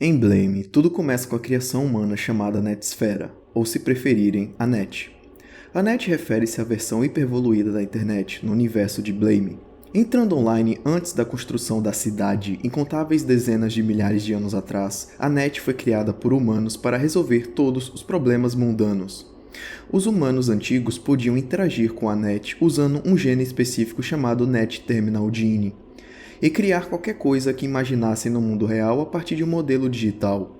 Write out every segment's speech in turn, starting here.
Em Blame, tudo começa com a criação humana chamada Netsfera, ou se preferirem, a Net. A Net refere-se à versão hipervoluída da internet no universo de Blame. Entrando online antes da construção da cidade, incontáveis dezenas de milhares de anos atrás, a Net foi criada por humanos para resolver todos os problemas mundanos. Os humanos antigos podiam interagir com a Net usando um gene específico chamado Net Terminal Gene, e criar qualquer coisa que imaginassem no mundo real a partir de um modelo digital.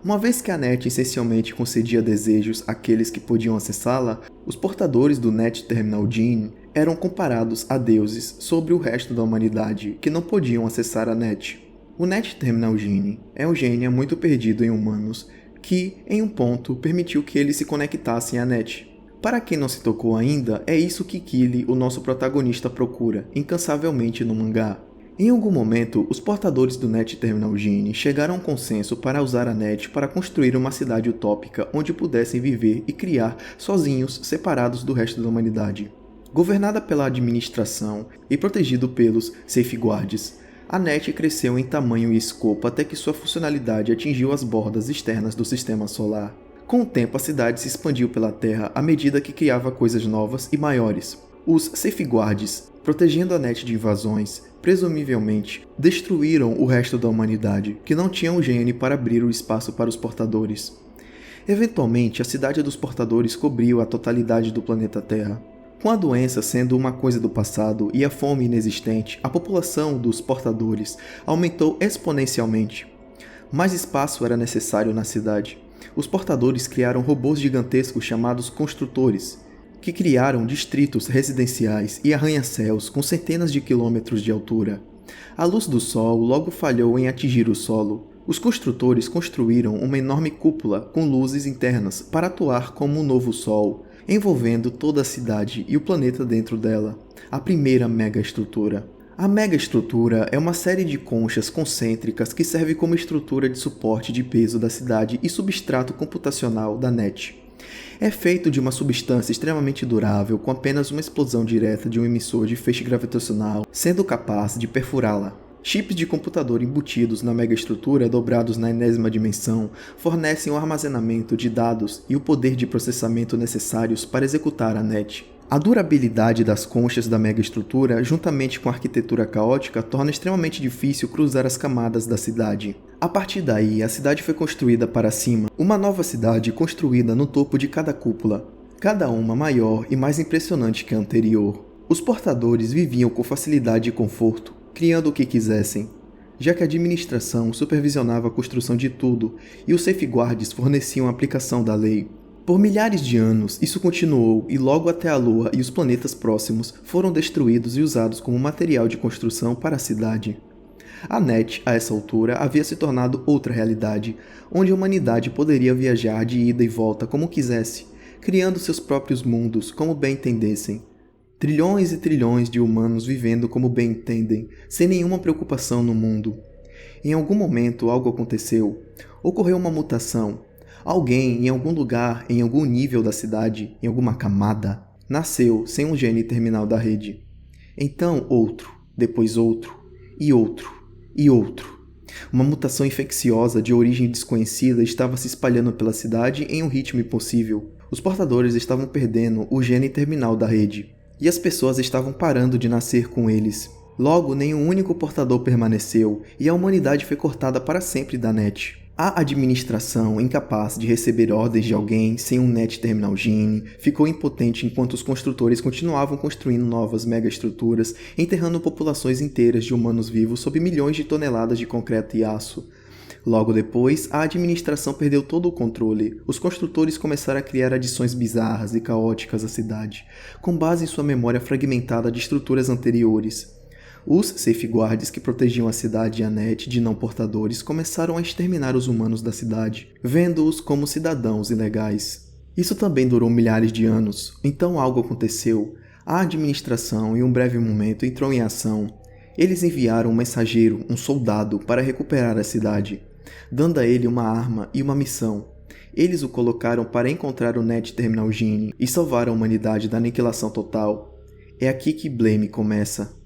Uma vez que a Net essencialmente concedia desejos àqueles que podiam acessá-la, os portadores do Net Terminal Gene eram comparados a deuses sobre o resto da humanidade que não podiam acessar a Net. O Net Terminal Gene é um gene muito perdido em humanos que, em um ponto, permitiu que eles se conectassem à Net. Para quem não se tocou ainda, é isso que Kili, o nosso protagonista, procura, incansavelmente no mangá. Em algum momento, os portadores do Net Terminal Gene chegaram a um consenso para usar a Net para construir uma cidade utópica onde pudessem viver e criar sozinhos, separados do resto da humanidade. Governada pela administração e protegido pelos Safeguards, a Net cresceu em tamanho e escopo até que sua funcionalidade atingiu as bordas externas do sistema solar. Com o tempo, a cidade se expandiu pela Terra à medida que criava coisas novas e maiores. Os Safeguards, protegendo a Net de invasões, presumivelmente, destruíram o resto da humanidade, que não tinha um gene para abrir o espaço para os portadores. Eventualmente, a cidade dos portadores cobriu a totalidade do planeta Terra. Com a doença sendo uma coisa do passado e a fome inexistente, a população dos portadores aumentou exponencialmente. Mais espaço era necessário na cidade. Os portadores criaram robôs gigantescos chamados construtores, que criaram distritos residenciais e arranha-céus com centenas de quilômetros de altura. A luz do sol logo falhou em atingir o solo. Os construtores construíram uma enorme cúpula com luzes internas para atuar como um novo sol, envolvendo toda a cidade e o planeta dentro dela, a primeira megaestrutura. A megaestrutura é uma série de conchas concêntricas que serve como estrutura de suporte de peso da cidade e substrato computacional da Net. É feito de uma substância extremamente durável com apenas uma explosão direta de um emissor de feixe gravitacional, sendo capaz de perfurá-la. Chips de computador embutidos na megaestrutura, dobrados na enésima dimensão, fornecem o armazenamento de dados e o poder de processamento necessários para executar a Net. A durabilidade das conchas da megaestrutura, juntamente com a arquitetura caótica, torna extremamente difícil cruzar as camadas da cidade. A partir daí, a cidade foi construída para cima, uma nova cidade construída no topo de cada cúpula, cada uma maior e mais impressionante que a anterior. Os portadores viviam com facilidade e conforto, criando o que quisessem, já que a administração supervisionava a construção de tudo e os safeguards forneciam a aplicação da lei. Por milhares de anos, isso continuou e logo até a Lua e os planetas próximos foram destruídos e usados como material de construção para a cidade. A Net, a essa altura, havia se tornado outra realidade, onde a humanidade poderia viajar de ida e volta como quisesse, criando seus próprios mundos como bem entendessem. Trilhões e trilhões de humanos vivendo como bem entendem, sem nenhuma preocupação no mundo. Em algum momento algo aconteceu. Ocorreu uma mutação. Alguém, em algum lugar, em algum nível da cidade, em alguma camada, nasceu sem um gene terminal da rede. Então outro, depois outro, e outro, e outro. Uma mutação infecciosa de origem desconhecida estava se espalhando pela cidade em um ritmo impossível. Os portadores estavam perdendo o gene terminal da rede, e as pessoas estavam parando de nascer com eles. Logo, nenhum único portador permaneceu, e a humanidade foi cortada para sempre da Net. A administração, incapaz de receber ordens de alguém sem um Net Terminal Gene, ficou impotente enquanto os construtores continuavam construindo novas megaestruturas, enterrando populações inteiras de humanos vivos sob milhões de toneladas de concreto e aço. Logo depois, a administração perdeu todo o controle. Os construtores começaram a criar adições bizarras e caóticas à cidade, com base em sua memória fragmentada de estruturas anteriores. Os safeguards que protegiam a cidade e a Net de não portadores começaram a exterminar os humanos da cidade, vendo-os como cidadãos ilegais. Isso também durou milhares de anos, então algo aconteceu. A administração, em um breve momento, entrou em ação. Eles enviaram um mensageiro, um soldado, para recuperar a cidade, dando a ele uma arma e uma missão. Eles o colocaram para encontrar o Net Terminal Gene e salvar a humanidade da aniquilação total. É aqui que Blame começa.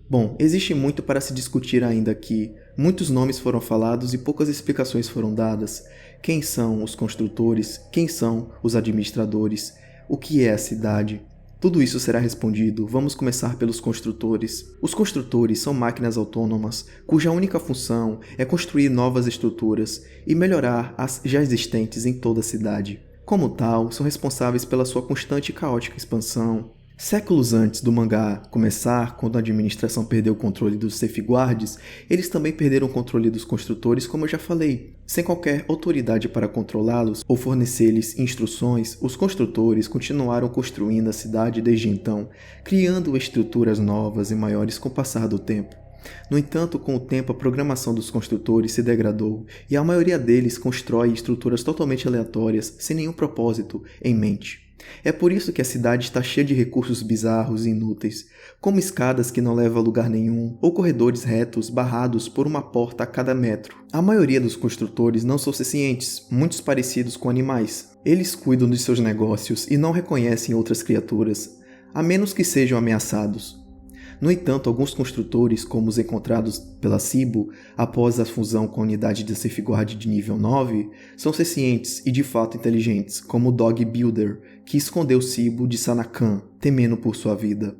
Bom, existe muito para se discutir ainda aqui. Muitos nomes foram falados e poucas explicações foram dadas. Quem são os construtores? Quem são os administradores? O que é a cidade? Tudo isso será respondido. Vamos começar pelos construtores. Os construtores são máquinas autônomas, cuja única função é construir novas estruturas e melhorar as já existentes em toda a cidade. Como tal, são responsáveis pela sua constante e caótica expansão. Séculos antes do mangá começar, quando a administração perdeu o controle dos safeguards, eles também perderam o controle dos construtores, como eu já falei. Sem qualquer autoridade para controlá-los ou fornecer-lhes instruções, os construtores continuaram construindo a cidade desde então, criando estruturas novas e maiores com o passar do tempo. No entanto, com o tempo a programação dos construtores se degradou e a maioria deles constrói estruturas totalmente aleatórias, sem nenhum propósito em mente. É por isso que a cidade está cheia de recursos bizarros e inúteis, como escadas que não levam a lugar nenhum, ou corredores retos barrados por uma porta a cada metro. A maioria dos construtores não são sencientes, muitos parecidos com animais. Eles cuidam de seus negócios e não reconhecem outras criaturas, a menos que sejam ameaçados. No entanto, alguns construtores, como os encontrados pela Cibo após a fusão com a unidade de safeguard de nível 9, são sencientes e de fato inteligentes, como o Dog Builder, que escondeu Cibo de Sanakan, temendo por sua vida.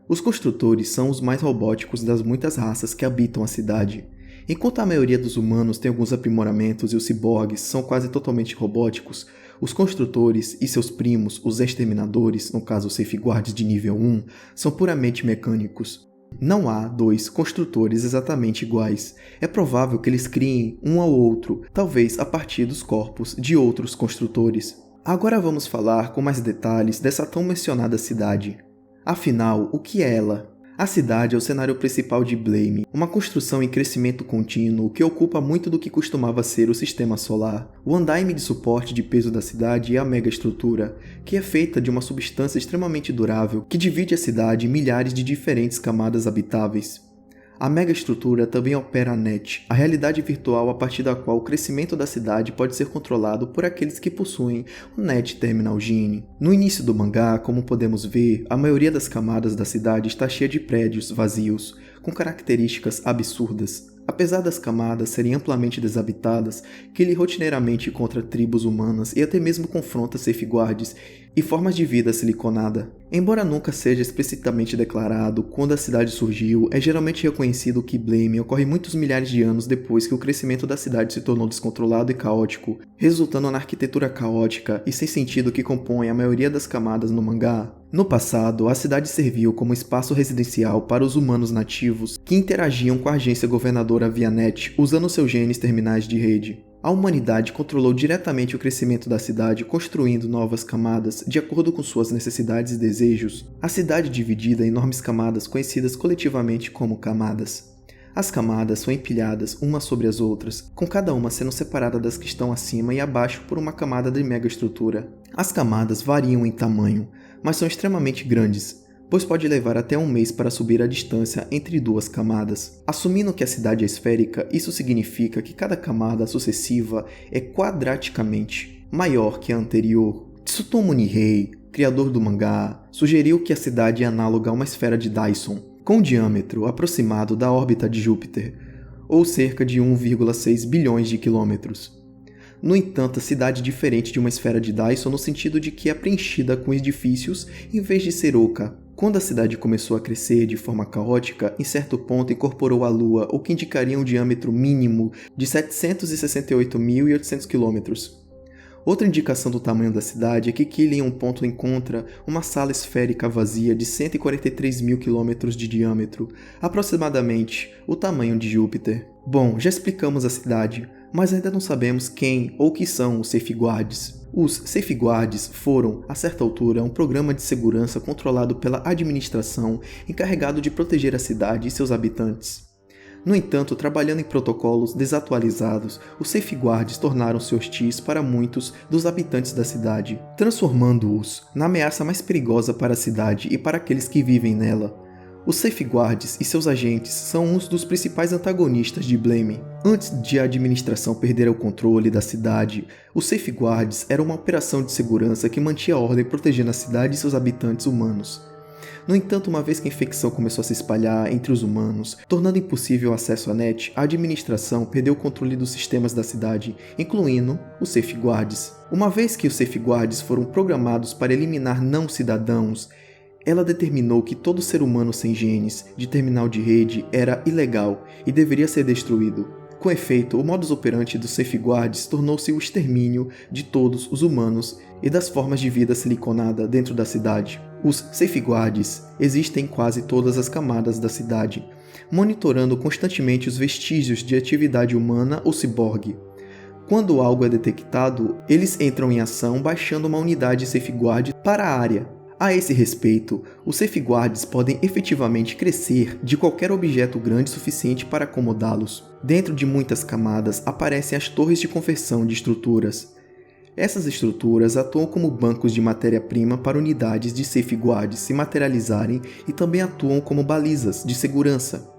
Os construtores são os mais robóticos das muitas raças que habitam a cidade. Enquanto a maioria dos humanos tem alguns aprimoramentos e os ciborgues são quase totalmente robóticos, os construtores e seus primos, os exterminadores, no caso os safeguards de nível 1, são puramente mecânicos. Não há dois construtores exatamente iguais. É provável que eles criem um ao outro, talvez a partir dos corpos de outros construtores. Agora vamos falar com mais detalhes dessa tão mencionada cidade. Afinal, o que é ela? A cidade é o cenário principal de Blame, uma construção em crescimento contínuo que ocupa muito do que costumava ser o sistema solar. O andaime de suporte de peso da cidade é a megaestrutura, que é feita de uma substância extremamente durável que divide a cidade em milhares de diferentes camadas habitáveis. A megaestrutura também opera a NET, a realidade virtual a partir da qual o crescimento da cidade pode ser controlado por aqueles que possuem o NET Terminal Gene. No início do mangá, como podemos ver, a maioria das camadas da cidade está cheia de prédios vazios, com características absurdas. Apesar das camadas serem amplamente desabitadas, Killey rotineiramente encontra tribos humanas e até mesmo confronta safeguards e formas de vida siliconada. Embora nunca seja explicitamente declarado quando a cidade surgiu, é geralmente reconhecido que Blame ocorre muitos milhares de anos depois que o crescimento da cidade se tornou descontrolado e caótico, resultando na arquitetura caótica e sem sentido que compõe a maioria das camadas no mangá. No passado, a cidade serviu como espaço residencial para os humanos nativos que interagiam com a agência governadora ViaNet usando seus genes terminais de rede. A humanidade controlou diretamente o crescimento da cidade, construindo novas camadas de acordo com suas necessidades e desejos. A cidade é dividida em enormes camadas conhecidas coletivamente como camadas. As camadas são empilhadas umas sobre as outras, com cada uma sendo separada das que estão acima e abaixo por uma camada de megaestrutura. As camadas variam em tamanho, mas são extremamente grandes, pois pode levar até um mês para subir a distância entre duas camadas. Assumindo que a cidade é esférica, isso significa que cada camada sucessiva é quadraticamente maior que a anterior. Tsutomu Nihei, criador do mangá, sugeriu que a cidade é análoga a uma esfera de Dyson, com um diâmetro aproximado da órbita de Júpiter, ou cerca de 1,6 bilhões de quilômetros. No entanto, a cidade é diferente de uma esfera de Dyson no sentido de que é preenchida com edifícios em vez de ser oca. Quando a cidade começou a crescer de forma caótica, em certo ponto incorporou a Lua, o que indicaria um diâmetro mínimo de 768.800 km. Outra indicação do tamanho da cidade é que Killey em um ponto encontra uma sala esférica vazia de 143.000 km de diâmetro, aproximadamente o tamanho de Júpiter. Bom, já explicamos a cidade, mas ainda não sabemos quem ou que são os safeguards. Os safeguards foram, a certa altura, um programa de segurança controlado pela administração encarregado de proteger a cidade e seus habitantes. No entanto, trabalhando em protocolos desatualizados, os safeguards tornaram-se hostis para muitos dos habitantes da cidade, transformando-os na ameaça mais perigosa para a cidade e para aqueles que vivem nela. Os safeguards e seus agentes são uns dos principais antagonistas de Blame. Antes de a administração perder o controle da cidade, os safeguards eram uma operação de segurança que mantinha a ordem protegendo a cidade e seus habitantes humanos. No entanto, uma vez que a infecção começou a se espalhar entre os humanos, tornando impossível o acesso à net, a administração perdeu o controle dos sistemas da cidade, incluindo os safeguards. Uma vez que os safeguards foram programados para eliminar não-cidadãos, ela determinou que todo ser humano sem genes de terminal de rede era ilegal e deveria ser destruído. Com efeito, o modus operandi dos safeguards tornou-se o extermínio de todos os humanos e das formas de vida siliconada dentro da cidade. Os safeguards existem em quase todas as camadas da cidade, monitorando constantemente os vestígios de atividade humana ou ciborgue. Quando algo é detectado, eles entram em ação baixando uma unidade safeguard para a área. A esse respeito, os safeguards podem efetivamente crescer de qualquer objeto grande suficiente para acomodá-los. Dentro de muitas camadas aparecem as torres de conversão de estruturas. Essas estruturas atuam como bancos de matéria-prima para unidades de safeguards se materializarem e também atuam como balizas de segurança.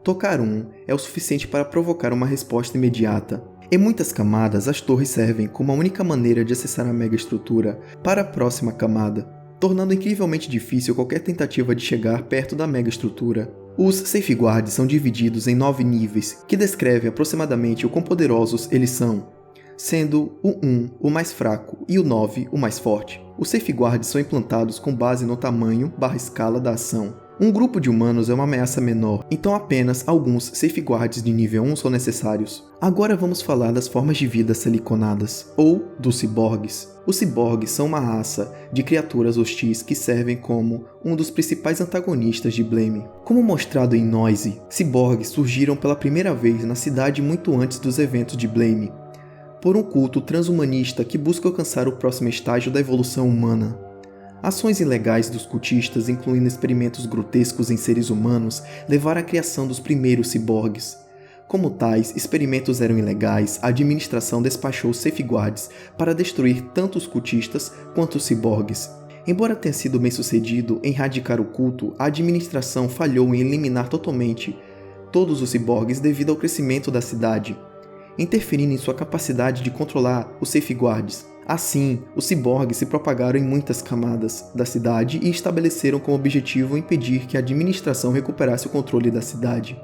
Tocar um é o suficiente para provocar uma resposta imediata. Em muitas camadas, as torres servem como a única maneira de acessar a megaestrutura para a próxima camada, tornando incrivelmente difícil qualquer tentativa de chegar perto da megaestrutura. Os safeguards são divididos em 9 níveis, que descrevem aproximadamente o quão poderosos eles são, sendo o 1 o mais fraco e o 9 o mais forte. Os safeguards são implantados com base no tamanho/escala da ação. Um grupo de humanos é uma ameaça menor, então apenas alguns safeguards de nível 1 são necessários. Agora vamos falar das formas de vida siliconadas, ou dos ciborgues. Os ciborgues são uma raça de criaturas hostis que servem como um dos principais antagonistas de Blame. Como mostrado em Noise, ciborgues surgiram pela primeira vez na cidade muito antes dos eventos de Blame, por um culto transhumanista que busca alcançar o próximo estágio da evolução humana. Ações ilegais dos cultistas, incluindo experimentos grotescos em seres humanos, levaram à criação dos primeiros ciborgues. Como tais experimentos eram ilegais, a administração despachou os safeguards para destruir tanto os cultistas quanto os ciborgues. Embora tenha sido bem sucedido em erradicar o culto, a administração falhou em eliminar totalmente todos os ciborgues devido ao crescimento da cidade, interferindo em sua capacidade de controlar os safeguards. Assim, os ciborgues se propagaram em muitas camadas da cidade e estabeleceram como objetivo impedir que a administração recuperasse o controle da cidade,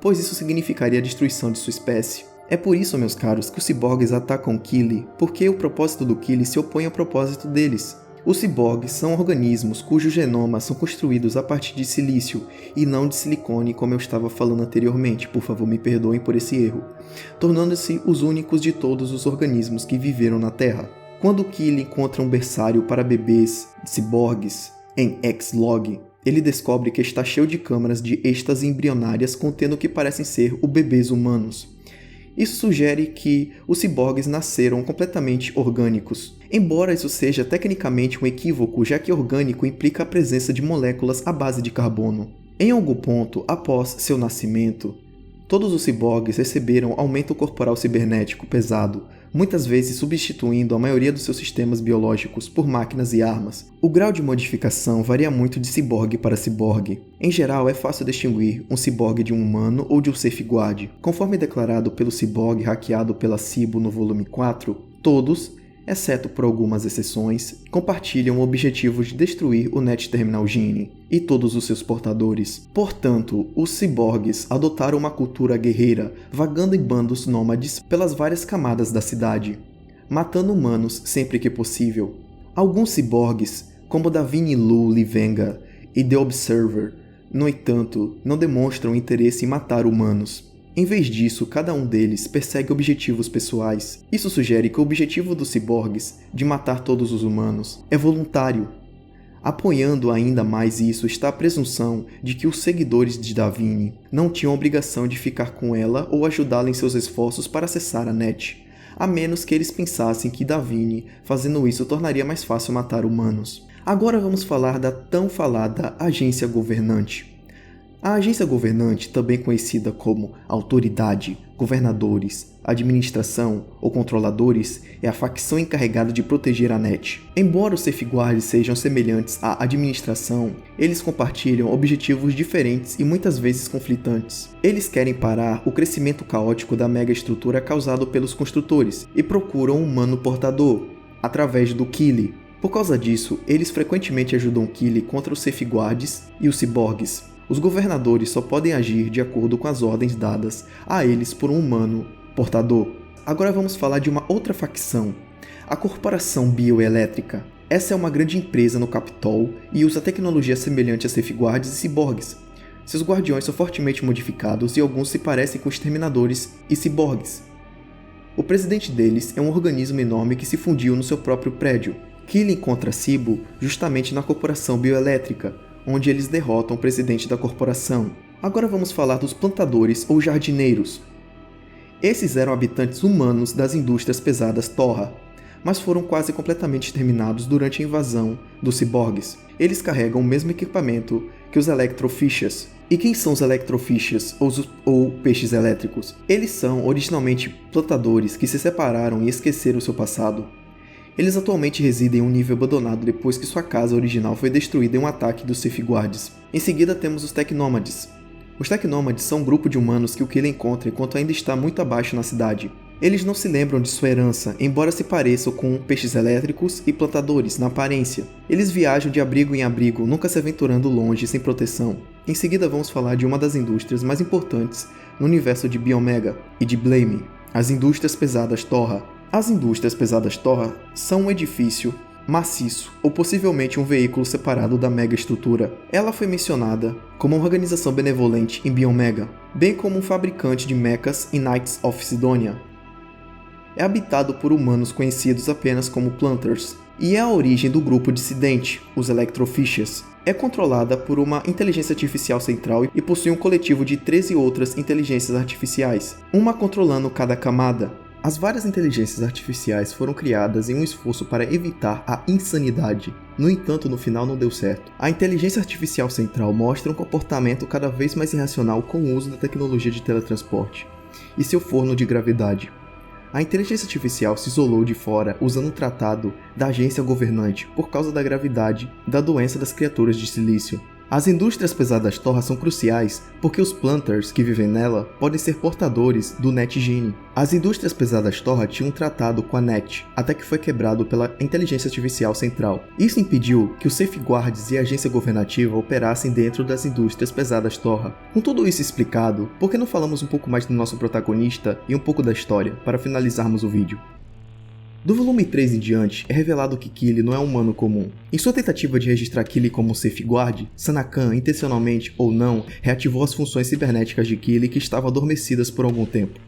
pois isso significaria a destruição de sua espécie. É por isso, meus caros, que os ciborgues atacam Kili, porque o propósito do Kili se opõe ao propósito deles. Os ciborgues são organismos cujos genomas são construídos a partir de silício e não de silicone, como eu estava falando anteriormente, por favor me perdoem por esse erro, tornando-se os únicos de todos os organismos que viveram na Terra. Quando Kili encontra um berçário para bebês ciborgues em X-Log, ele descobre que está cheio de câmaras de êxtase embrionárias contendo o que parecem ser os bebês humanos. Isso sugere que os ciborgues nasceram completamente orgânicos, embora isso seja tecnicamente um equívoco, já que orgânico implica a presença de moléculas à base de carbono. Em algum ponto após seu nascimento, todos os ciborgues receberam aumento corporal cibernético pesado, muitas vezes substituindo a maioria dos seus sistemas biológicos por máquinas e armas. O grau de modificação varia muito de ciborgue para ciborgue. Em geral, é fácil distinguir um ciborgue de um humano ou de um safeguard. Conforme declarado pelo ciborgue hackeado pela Cibo no volume 4, todos, exceto por algumas exceções, compartilham o objetivo de destruir o Net Terminal Gene e todos os seus portadores. Portanto, os ciborgues adotaram uma cultura guerreira, vagando em bandos nômades pelas várias camadas da cidade, matando humanos sempre que possível. Alguns ciborgues, como Davini Lu Livenga e The Observer, no entanto, não demonstram interesse em matar humanos. Em vez disso, cada um deles persegue objetivos pessoais. Isso sugere que o objetivo dos ciborgues, de matar todos os humanos, é voluntário. Apoiando ainda mais isso está a presunção de que os seguidores de Davini não tinham a obrigação de ficar com ela ou ajudá-la em seus esforços para acessar a net, a menos que eles pensassem que Davini, fazendo isso, tornaria mais fácil matar humanos. Agora vamos falar da tão falada agência governante. A agência governante, também conhecida como autoridade, governadores, administração ou controladores, é a facção encarregada de proteger a net. Embora os safeguards sejam semelhantes à administração, eles compartilham objetivos diferentes e muitas vezes conflitantes. Eles querem parar o crescimento caótico da megaestrutura causado pelos construtores e procuram um humano portador, através do Kili. Por causa disso, eles frequentemente ajudam Kili contra os Safeguards e os ciborgues. Os governadores só podem agir de acordo com as ordens dadas a eles por um humano portador. Agora vamos falar de uma outra facção, a Corporação Bioelétrica. Essa é uma grande empresa no Capitol e usa tecnologia semelhante a Safeguards e ciborgues. Seus guardiões são fortemente modificados e alguns se parecem com exterminadores e ciborgues. O presidente deles é um organismo enorme que se fundiu no seu próprio prédio. Kili encontra Sibo justamente na Corporação Bioelétrica, onde eles derrotam o presidente da corporação. Agora vamos falar dos plantadores ou jardineiros. Esses eram habitantes humanos das indústrias pesadas Torra, mas foram quase completamente exterminados durante a invasão dos ciborgues. Eles carregam o mesmo equipamento que os Electrofiches. E quem são os Electrofiches ou peixes elétricos? Eles são originalmente plantadores que se separaram e esqueceram seu passado. Eles atualmente residem em um nível abandonado depois que sua casa original foi destruída em um ataque dos Safeguards. Em seguida temos os Tecnômades. Os Tecnômades são um grupo de humanos que o Kili encontra enquanto ainda está muito abaixo na cidade. Eles não se lembram de sua herança, embora se pareçam com peixes elétricos e plantadores na aparência. Eles viajam de abrigo em abrigo, nunca se aventurando longe sem proteção. Em seguida vamos falar de uma das indústrias mais importantes no universo de Biomega e de Blame, as indústrias pesadas Torra. As indústrias pesadas Torra são um edifício maciço ou possivelmente um veículo separado da mega estrutura. Ela foi mencionada como uma organização benevolente em Biomega, bem como um fabricante de mechas em Knights of Sidonia. É habitado por humanos conhecidos apenas como Planters, e é a origem do grupo dissidente, os Electrofiches. É controlada por uma inteligência artificial central e possui um coletivo de 13 outras inteligências artificiais, uma controlando cada camada. As várias inteligências artificiais foram criadas em um esforço para evitar a insanidade. No entanto, no final não deu certo. A inteligência artificial central mostra um comportamento cada vez mais irracional com o uso da tecnologia de teletransporte e seu forno de gravidade. A inteligência artificial se isolou de fora usando um tratado da agência governante por causa da gravidade da doença das criaturas de silício. As indústrias pesadas Torra são cruciais porque os Planters que vivem nela podem ser portadores do NetGene. As indústrias pesadas Torra tinham um tratado com a Net, até que foi quebrado pela inteligência artificial central. Isso impediu que os Safeguards e a agência governativa operassem dentro das indústrias pesadas Torra. Com tudo isso explicado, por que não falamos um pouco mais do nosso protagonista e um pouco da história, para finalizarmos o vídeo? Do volume 3 em diante, é revelado que Kili não é um humano comum. Em sua tentativa de registrar Kili como um Safeguard, Sana-Khan, intencionalmente ou não, reativou as funções cibernéticas de Kili que estavam adormecidas por algum tempo.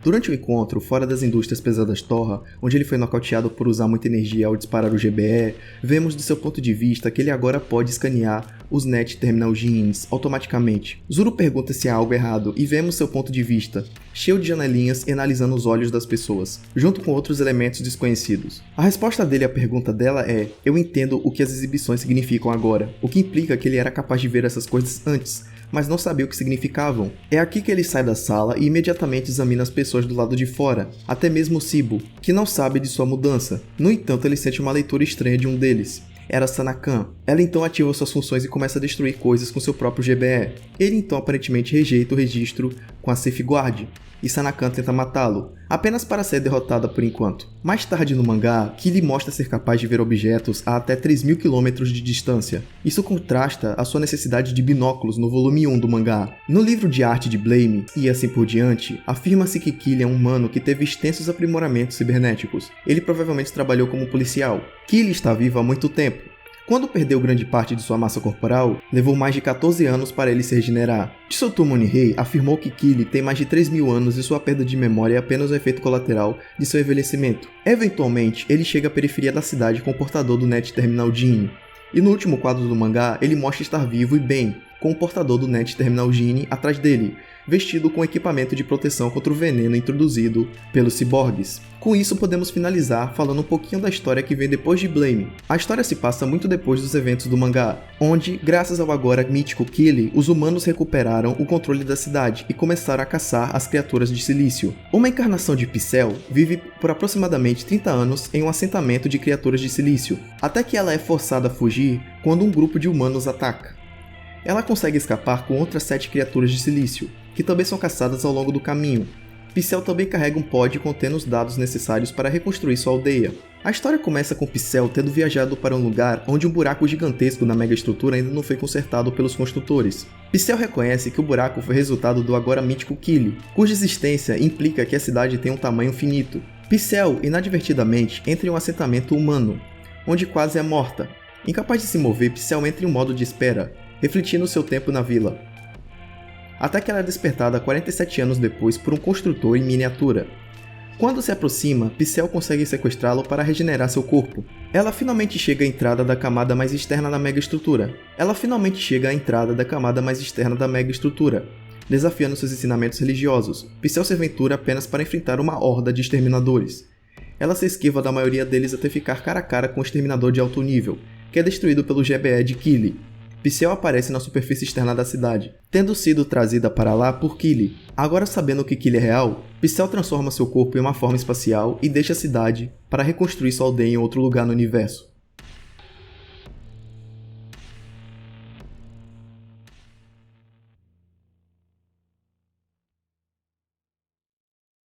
Durante o encontro, fora das indústrias pesadas Torra, onde ele foi nocauteado por usar muita energia ao disparar o GBE, vemos do seu ponto de vista que ele agora pode escanear os Net Terminal Genes automaticamente. Zuru pergunta se há algo errado e vemos seu ponto de vista, cheio de janelinhas e analisando os olhos das pessoas, junto com outros elementos desconhecidos. A resposta dele à pergunta dela é: eu entendo o que as exibições significam agora, o que implica que ele era capaz de ver essas coisas antes, mas não sabia o que significavam. É aqui que ele sai da sala e imediatamente examina as pessoas do lado de fora, até mesmo Sibo, que não sabe de sua mudança. No entanto, ele sente uma leitura estranha de um deles. Era Sana-Khan. Ela então ativa suas funções e começa a destruir coisas com seu próprio GBE. Ele então aparentemente rejeita o registro com a Safeguard, e Sana-Khan tenta matá-lo, apenas para ser derrotada por enquanto. Mais tarde no mangá, Kili mostra ser capaz de ver objetos a até 3.000 km de distância. Isso contrasta a sua necessidade de binóculos no volume 1 do mangá. No livro de arte de Blame, e assim por diante, afirma-se que Kili é um humano que teve extensos aprimoramentos cibernéticos. Ele provavelmente trabalhou como policial. Kili está vivo há muito tempo. Quando perdeu grande parte de sua massa corporal, levou mais de 14 anos para ele se regenerar. Chisotomo Nihei afirmou que Kili tem mais de 3.000 anos e sua perda de memória é apenas um efeito colateral de seu envelhecimento. Eventualmente, ele chega à periferia da cidade com o portador do Net Terminal Gene, e no último quadro do mangá, ele mostra estar vivo e bem, com o portador do Net Terminal Gene atrás dele, vestido com equipamento de proteção contra o veneno introduzido pelos ciborgues. Com isso, podemos finalizar falando um pouquinho da história que vem depois de Blame. A história se passa muito depois dos eventos do mangá, onde, graças ao agora mítico Kili, os humanos recuperaram o controle da cidade e começaram a caçar as criaturas de silício. Uma encarnação de Picel vive por aproximadamente 30 anos em um assentamento de criaturas de silício, até que ela é forçada a fugir quando um grupo de humanos ataca. Ela consegue escapar com outras 7 criaturas de silício, que também são caçadas ao longo do caminho. Pixel também carrega um pod contendo os dados necessários para reconstruir sua aldeia. A história começa com Pixel tendo viajado para um lugar onde um buraco gigantesco na megaestrutura ainda não foi consertado pelos construtores. Pixel reconhece que o buraco foi resultado do agora mítico Kili, cuja existência implica que a cidade tem um tamanho finito. Pixel, inadvertidamente, entra em um assentamento humano, onde quase é morta. Incapaz de se mover, Pixel entra em um modo de espera, refletindo seu tempo na vila. Até que ela é despertada 47 anos depois por um construtor em miniatura. Quando se aproxima, Pixel consegue sequestrá-lo para regenerar seu corpo. Ela finalmente chega à entrada da camada mais externa da megaestrutura, desafiando seus ensinamentos religiosos. Pixel se aventura apenas para enfrentar uma horda de exterminadores. Ela se esquiva da maioria deles até ficar cara a cara com o exterminador de alto nível, que é destruído pelo GBE de Kili. Pixel aparece na superfície externa da cidade, tendo sido trazida para lá por Kili. Agora sabendo que Kili é real, Pixel transforma seu corpo em uma forma espacial e deixa a cidade para reconstruir sua aldeia em outro lugar no universo.